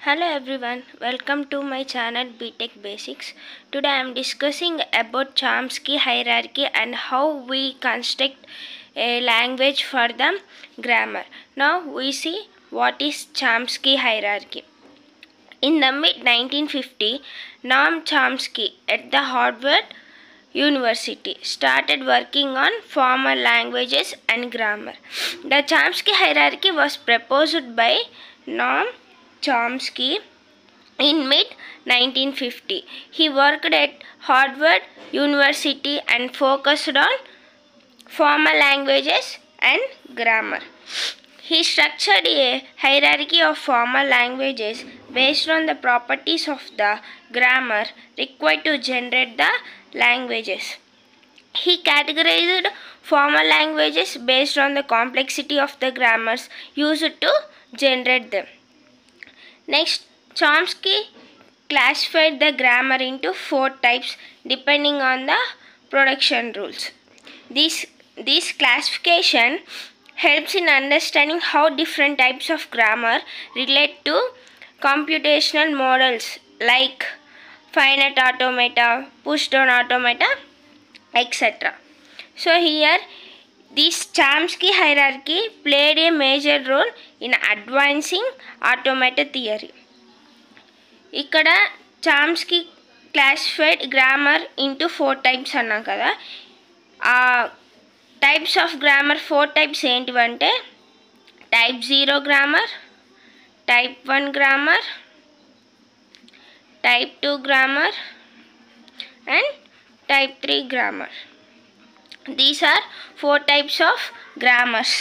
Hello everyone, welcome to my channel BTech Basics. Today I am discussing about Chomsky hierarchy and how we construct a language for the grammar. Now we see what is Chomsky hierarchy. In the mid-1950s, Noam Chomsky at the Harvard University started working on formal languages and grammar. The Chomsky hierarchy was proposed by Noam Chomsky in mid-1950. He worked at Harvard University and focused on formal languages and grammar. He structured a hierarchy of formal languages based on the properties of the grammar required to generate the languages. He categorized formal languages based on the complexity of the grammars used to generate them. Next, Chomsky classified the grammar into 4 types depending on the production rules. This classification helps in understanding how different types of grammar relate to computational models like finite automata, push-down automata, etc. So here, this Chomsky hierarchy played a major role in advancing automata theory. ఇక్కడ Chomsky classified grammar into 4 types అన్నాం కదా. ఆ types of grammar 4 types ఏంటివంటే type 0 grammar, type 1 grammar, type 2 grammar and type 3 grammar. These are 4 types of grammars.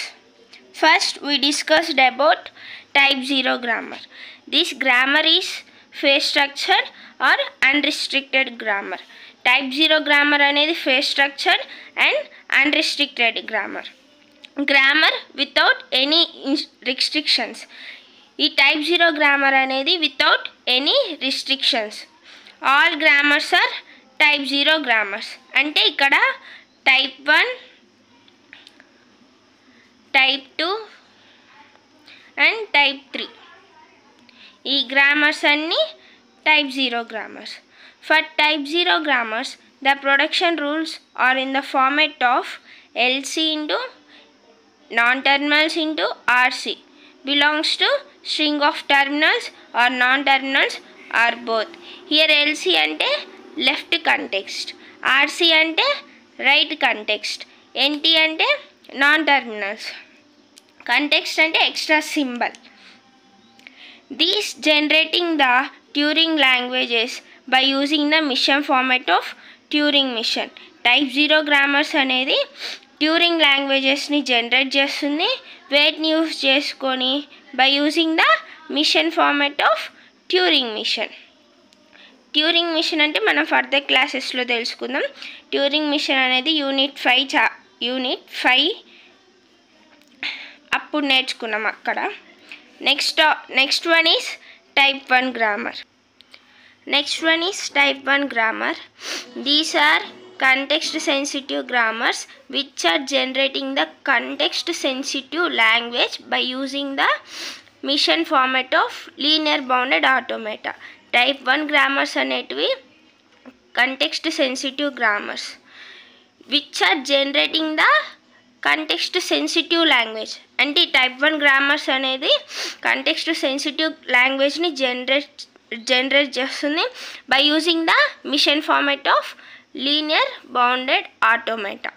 First, we discussed about type 0 grammar. This grammar is phrase structured or unrestricted grammar. Type 0 grammar అనేది phrase structured and unrestricted grammar. Grammar without any restrictions. ఈ type 0 grammar అనేది without any restrictions. All grammars are type 0 grammars. అంటే ఇక్కడ type 1, type 2 and type 3 ఈ grammars అన్నీ type 0 grammars. For type 0 grammars the production rules are in the format of LC into non terminals into RC belongs to string of terminals or non terminals or both. Here LC అంటే left context, RC అంటే right context, NT అంటే non terminals, context అంటే extra symbol. These generating the Turing languages by using the machine format of Turing machine. Type 0 grammars అనేది Turing లాంగ్వేజెస్ని generate చేస్తుంది వేటిని use చేసుకొని by using the machine format of Turing machine. Turing machine అంటే మనం further క్లాసెస్లో తెలుసుకుందాం. Turing machine అనేది unit 5 అప్పుడు నేర్చుకున్నాం అక్కడ. Next one is type 1 grammar. These are context sensitive grammars which are generating the context sensitive language by using the mission format of linear bounded automata. Type 1 grammars అనేటివి context sensitive grammars which are generating the context sensitive language. అంటే ఈ type 1 grammars అనేది context sensitive లాంగ్వేజ్ని generate చేస్తుంది by using the machine format of linear bounded automata.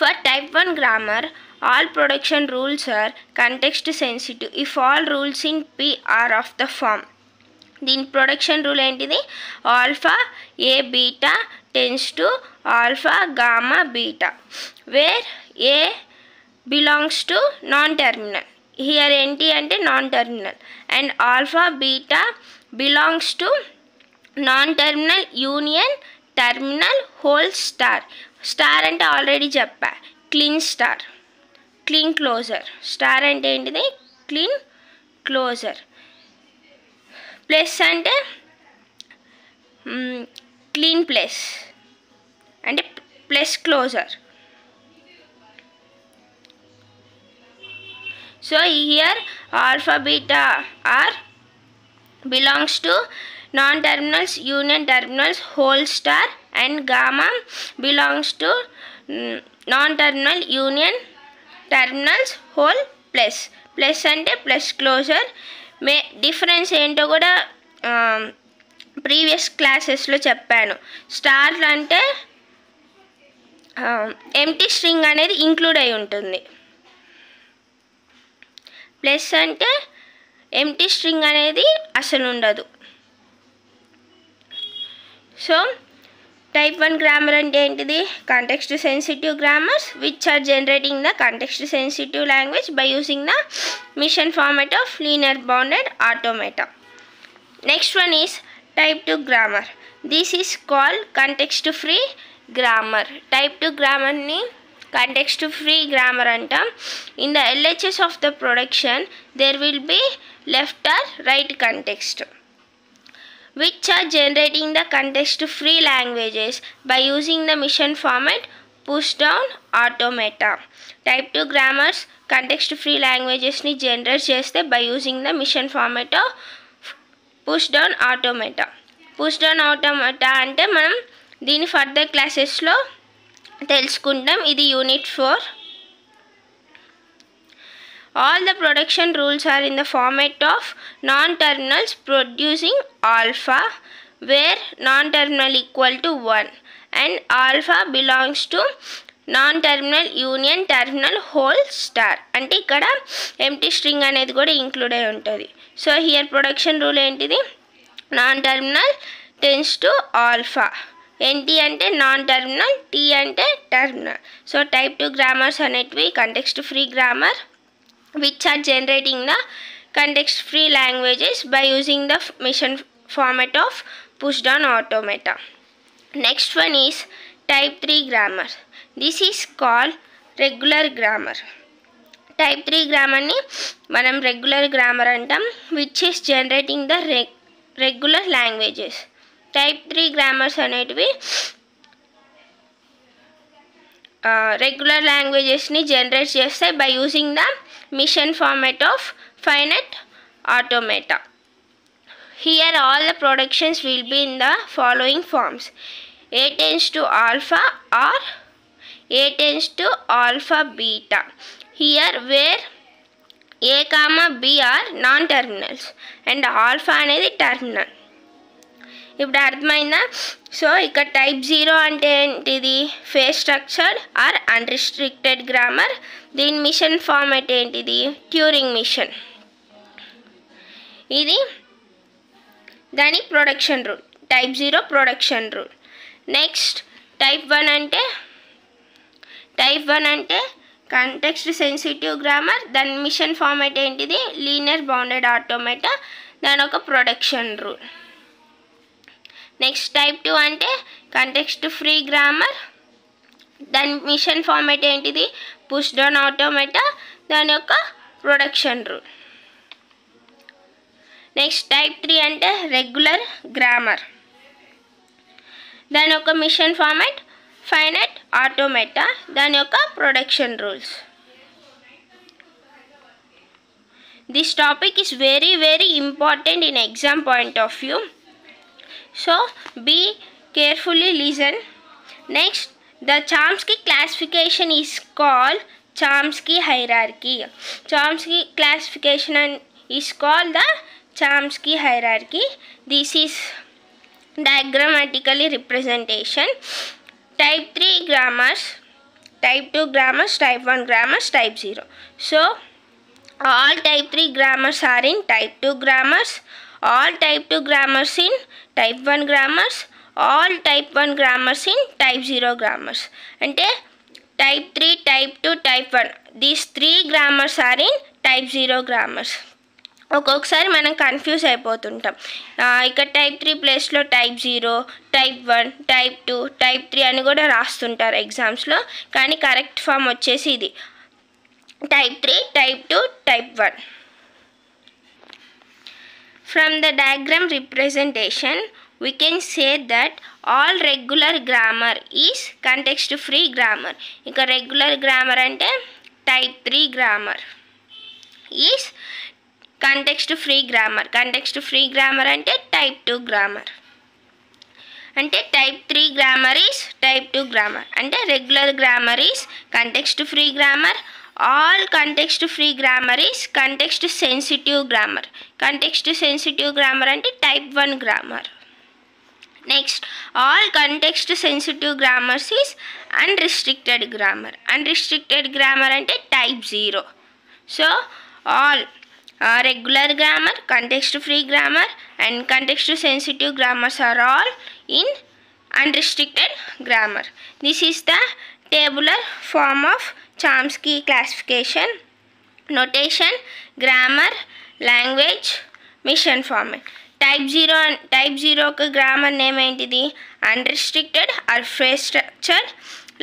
For type 1 grammar all production rules are context sensitive if all rules in P are of the form. దీని production rule ఏంటిది? Alpha A beta tends to alpha gamma beta where A belongs to non terminal. Here ఏంటి అంటే non terminal and alpha beta belongs to non terminal union terminal whole star. Star అంటే already చెప్పా Kleene star, Kleene closure. Star అంటే ఏంటిది? Kleene closure. Plus అంటే Kleene plus అంటే plus closure. So here alpha beta are belongs to non-terminals union terminals whole star, and gamma belongs to non-terminal union terminals whole plus. Plus అంటే plus closure. Difference ఏంటో కూడా previous క్లాసెస్లో చెప్పాను. Star అంటే empty string అనేది include అయి ఉంటుంది. Plus అంటే ఎంప్టీ స్ట్రింగ్ అనేది అసలు ఉండదు. సో టైప్ 1 గ్రామర్ అంటే ఏంటిది? Context sensitive grammars which are generating the context sensitive language by using the machine format of linear bounded automata. Next one is type 2 grammar. This is called context free grammar. Type 2 గ్రామర్ని context free grammar అంటాం. In the LHS of the production there will be left or right context which are generating the context free languages by using the mission format push down automata. Type 2 grammars context free languages ni generate cheste by using the mission format of push down automata. Push down automata ante manam dini further classes lo telusukuntam. Idi unit 4. All the production rules are in the format of non-terminals producing alpha where non-terminal equal to 1 and alpha belongs to non-terminal union terminal whole star. అంటే ఇక్కడ empty string అనేది కూడా include అయి ఉంటుంది. So here production rule ఏంటిది? non-terminal tends to alpha. NT అంటే non terminal, T అంటే terminal. So type 2 grammars అనేటివి context free grammar which are generating the context free languages by using the mission format of push down automata. Next one is type 3 grammar. This is called regular grammar. Type 3 grammar ni manam regular grammar antam which is generating the regular languages. Type 3 grammars అనేటివి regular లాంగ్వేజెస్ని generate చేస్తాయి by using the machine format of finite automata. Here all the productions will be in the following forms: A tends to alpha or A tends to alpha beta. Here where A comma B are non-terminals and alpha అనేది terminal. ఇప్పుడు అర్థమైందా? So ఇక్కడ type 0 అంటే ఏంటిది? Phrase structured or unrestricted grammar. దీని machine format ఏంటిది? Turing machine. ఇది దాని production rule. Type 0 production rule. Next type 1 అంటే కాంటెక్స్ట్ సెన్సిటివ్ గ్రామర్. దాని మిషన్ ఫార్మాట్ ఏంటిది? Linear bounded automata. దాని ఒక ప్రొడక్షన్ రూల్. నెక్స్ట్ టైప్ 2 అంటే కాంటెక్స్ట్ ఫ్రీ గ్రామర్. దాని మిషన్ ఫార్మాట్ ఏంటిది? Push down automata. దాని యొక్క ప్రొడక్షన్ రూల్. నెక్స్ట్ టైప్ 3 అంటే రెగ్యులర్ గ్రామర్. దాని యొక్క మిషన్ ఫార్మాట్ ఫైనైట్ ఆటోమేటా. దాని యొక్క production rules. This topic is very very important in exam point of view. So be carefully listen. Next, the Chomsky classification is called Chomsky hierarchy. Chomsky classification is called the Chomsky hierarchy. This is diagrammatically representation. Type 3 grammars, type 2 grammars, type 1 grammars, type 0. So all type 3 grammars are in type 2 grammars. All type 2 grammars in type 1 grammars. All type 1 grammars in type 0 grammars. Ante type 3, type 2, type 1. These 3 grammars are in type 0 grammars. ఒక్కొక్కసారి మనం confuse అయిపోతుంటాం. ఇక్కడ type 3 ప్లేస్లో type 0, type 1, type 2, type 3 అని కూడా రాస్తుంటారు ఎగ్జామ్స్లో. కానీ correct form వచ్చేసి ఇది type 3, type 2, type 1. From the diagram representation, we can say that all regular grammar is context free grammar. Ika regular grammar ante type 3 grammar is context free grammar. Context free grammar అంటే type 2 grammar. అంటే type 3 grammar is type 2 grammar. అంటే regular grammar is context free grammar. All context free grammar is context sensitive grammar. Context sensitive grammar అంటే type 1 grammar. Next all context sensitive grammars is unrestricted grammar. Unrestricted grammar అంటే type 0. So all regular grammar, context free grammar and context sensitive grammars are all in unrestricted grammar. This is the tabular form of Chomsky classification. Notation, grammar, language, mission format. Type 0 కు grammar name ఏంటిది? Unrestricted or phrase structure.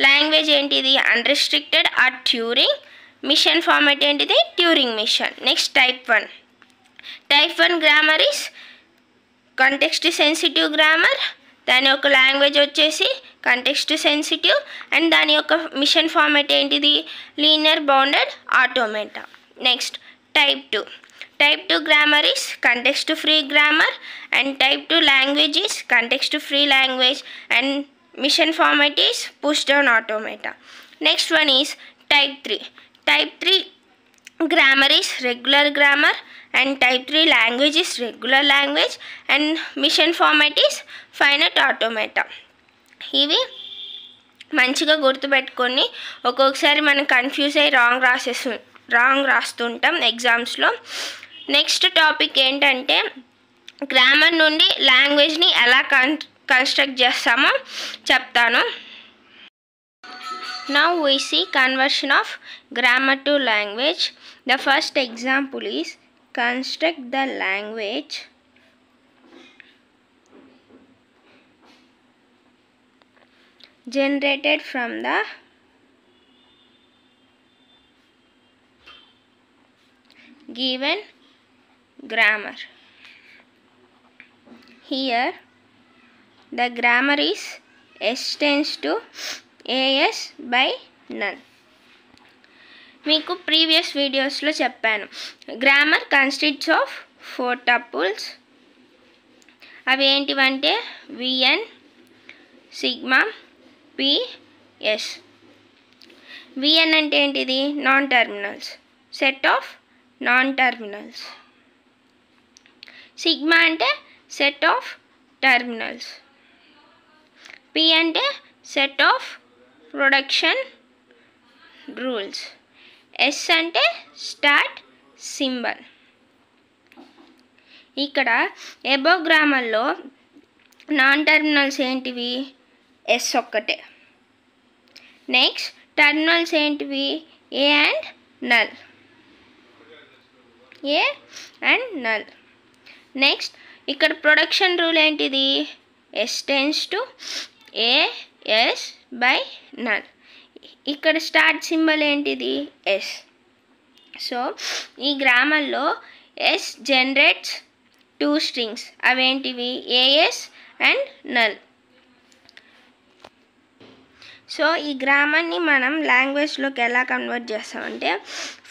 Language ఏంటిది? Unrestricted or Turing. Machine format ఏంటిది? Turing machine. Next type 1. Type 1 grammar is context sensitive grammar. దాని యొక్క language వచ్చేసి context sensitive and దాని యొక్క machine format ఏంటిది? Linear bounded automata. Next type 2. Type 2 grammar is context free grammar and type 2 language is context free language and machine format is push down automata. Next one is type 3. Type 3 grammar is regular grammar and type 3 language is regular language and mission format is finite automata. ఇవి మంచిగా గుర్తుపెట్టుకొని ఒక్కొక్కసారి మనం confuse అయ్యి wrong రాస్తుంటాం ఎగ్జామ్స్లో. Next topic ఏంటంటే grammar నుండి లాంగ్వేజ్ని ఎలా కన్స్ట్రక్ట్ చేస్తామో చెప్తాను. Now we see conversion of grammar to language. The first example is construct the language generated from the given grammar. Here the grammar is S tends to AS by none. మీకు previous వీడియోస్లో చెప్పాను grammar consists of 4 tuples. అవి ఏంటివంటే VN, sigma, PS. VN అంటే ఏంటిది? Non terminals, set of non terminals. Sigma అంటే set of terminals. P అంటే set of production rules. S అంటే స్టార్ట్ సింబల్. ఇక్కడ ఎబో గ్రామర్లో నాన్ టర్మినల్స్ ఏంటివి? ఎస్ ఒక్కటే. నెక్స్ట్ టర్మినల్స్ ఏంటివి? A and null. A and null. Next ఇక్కడ production rule ఏంటిది? S tends to AS by null. ఇక్కడ స్టార్ట్ సింబల్ ఏంటిది? ఎస్. సో ఈ గ్రామర్లో ఎస్ జనరేట్స్ 2 స్ట్రింగ్స్. అవేంటివి? A S and null. సో ఈ గ్రామర్ని మనం లాంగ్వేజ్లోకి ఎలా కన్వర్ట్ చేస్తామంటే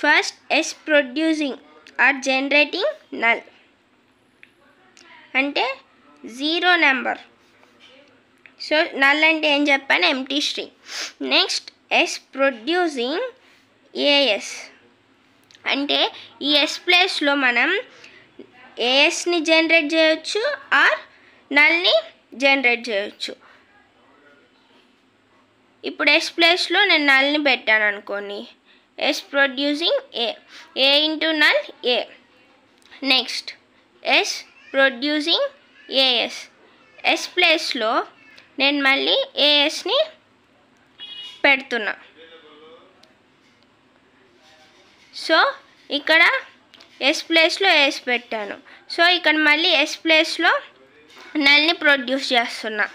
first S producing or generating null అంటే 0 నెంబర్. సో నల్ అంటే ఏం చెప్పాను? Empty string. Next S producing A S అంటే ఈ ఎస్ ప్లేస్లో మనం ఏఎస్ని జనరేట్ చేయొచ్చు ఆర్ నల్ని జనరేట్ చేయొచ్చు. ఇప్పుడు ఎస్ ప్లేస్లో నేను నల్ని పెట్టాను అనుకోండి, S producing A into null A. Next S producing AS. S ప్లేస్లో నేను మళ్ళీ ఏఎస్ని పెడుతున్నా. సో ఇక్కడ ఎస్ ప్లేస్లో ఏఎస్ పెట్టాను. సో ఇక్కడ మళ్ళీ ఎస్ ప్లేస్లో నల్ని ప్రొడ్యూస్ చేస్తున్నా.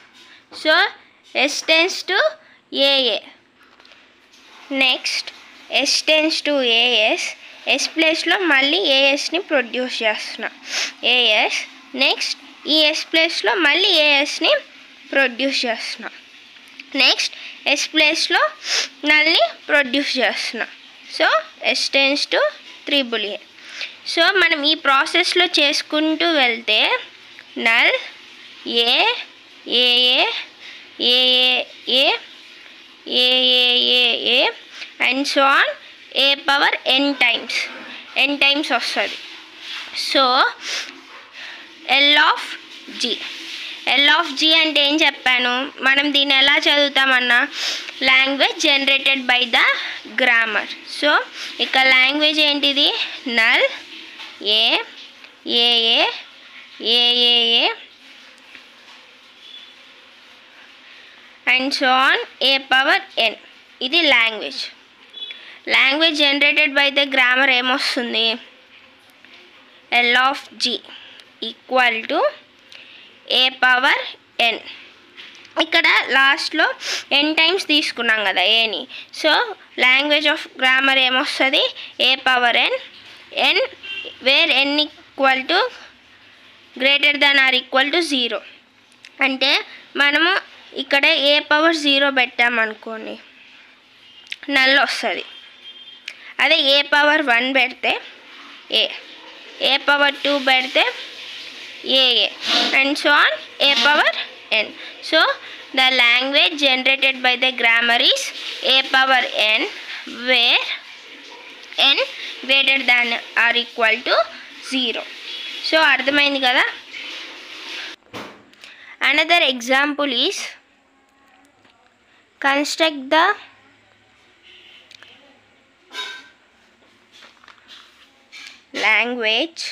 So S tends to A A. Next S tends to A S. S ప్లేస్లో మళ్ళీ ఏఎస్ని ప్రొడ్యూస్ చేస్తున్నా, ఏఎస్. నెక్స్ట్ ఈ ఎస్ ప్లేస్లో మళ్ళీ ఏఎస్ని ప్రొడ్యూస్ చేస్తున్నా. నెక్స్ట్ ఎస్ ప్లేస్లో నల్ని ప్రొడ్యూస్ చేస్తున్నా. So S tends to triple A. So మనం ఈ ప్రాసెస్లో చేసుకుంటూ వెళ్తే null A A A A A A A and so on A power n times వస్తుంది. సో ఎల్ ఆఫ్ జీ అంటే ఏం చెప్పాను, మనం దీన్ని ఎలా చదువుతామన్నా language generated by the grammar. So ఇక్కడ లాంగ్వేజ్ ఏంటిది, null A A A A A and so on A power n. ఇది language generated by the grammar ఏమొస్తుంది, L of G equal to A power n. ఇక్కడ లాస్ట్లో n times తీసుకున్నాం కదా ఏని. So language of grammar ఏమొస్తుంది, A power n where n equal to greater than or equal to 0. అంటే మనము ఇక్కడ ఏ పవర్ 0 పెట్టామనుకోండి నల్ వస్తుంది. అదే ఏ పవర్ 1 పెడితే ఏ పవర్ 2 పెడితే A and so on A power n. So the language generated by the grammar is A power n where n greater than or equal to 0. So అర్థమైంది కదా. Another example is construct the language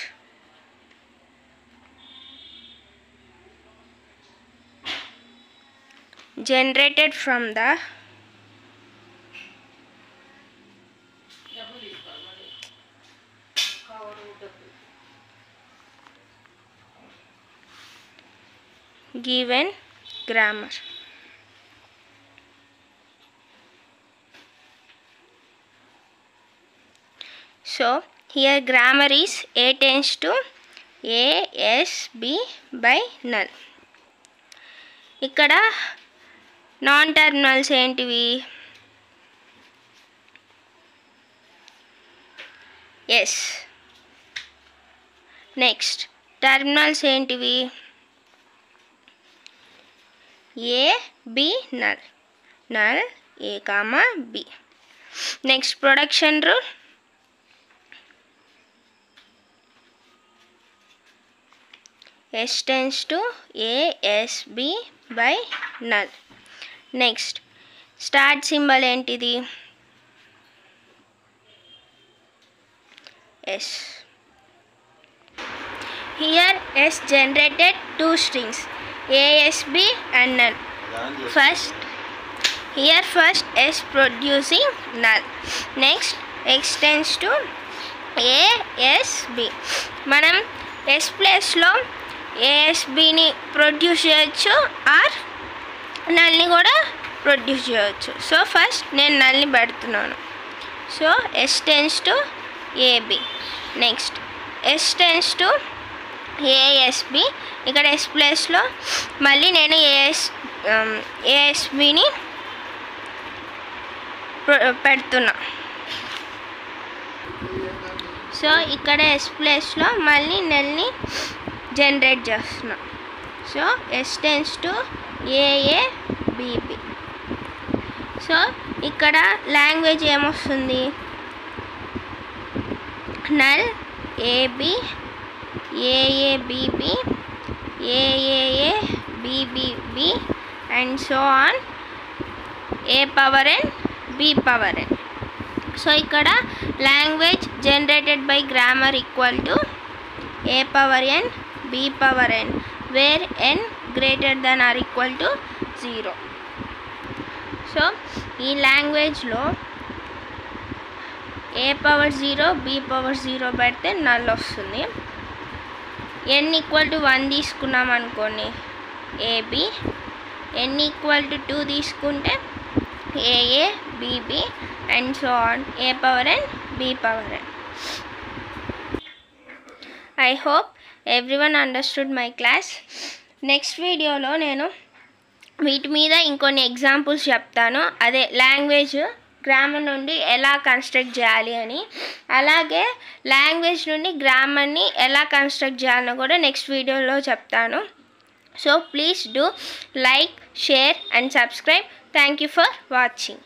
generated from the given grammar. So here grammar is A tends to A S B by null. ఇక్కడ non terminals ఏంటివి, S. Next terminals ఏంటివి, A B null A comma B. Next production rule, S tends to A S B by null. Next start symbol ఏంటిది, S. Here S generated two strings A S B and null. First S producing null. Next X tends to A S B. మనం S ప్లేస్లో ఏఎస్బిని produce చేయొచ్చు or నల్ని కూడా produce చేయొచ్చు. So first నేను నల్ని పెడుతున్నాను. So S tends to AB. Next S tends to ASB. ఇక్కడ S ప్లేస్లో మళ్ళీ నేను ఏఎస్బిని పెడుతున్నా. సో ఇక్కడ ఎస్ ప్లేస్లో మళ్ళీ నెల్ని జనరేట్ చేస్తున్నా. So S tends to A A B B. So ఇక్కడ లాంగ్వేజ్ ఏమొస్తుంది, null A B A A B B A A A B B B and so on A power n B power n. So ఇక్కడ language generated by grammar equal to A power n B power n where n greater than or equal to 0. So ఈ లాంగ్వేజ్లో ఏ power 0 B power 0 పెడితే null వస్తుంది. n equal to 1 తీసుకున్నాం అనుకోండి AB, n equal to 2 తీసుకుంటే AA BB and so on A power n B power n. I hope everyone understood my class. Next వీడియోలో నేను వీటి మీద ఇంకొన్ని ఎగ్జాంపుల్స్ చెప్తాను. అదే లాంగ్వేజ్ గ్రామర్ నుండి ఎలా కన్స్ట్రక్ట్ చేయాలి అని, అలాగే లాంగ్వేజ్ నుండి గ్రామర్ని ఎలా కన్స్ట్రక్ట్ చేయాలని కూడా నెక్స్ట్ వీడియోలో చెప్తాను. So please do like, share and subscribe. Thank you for watching.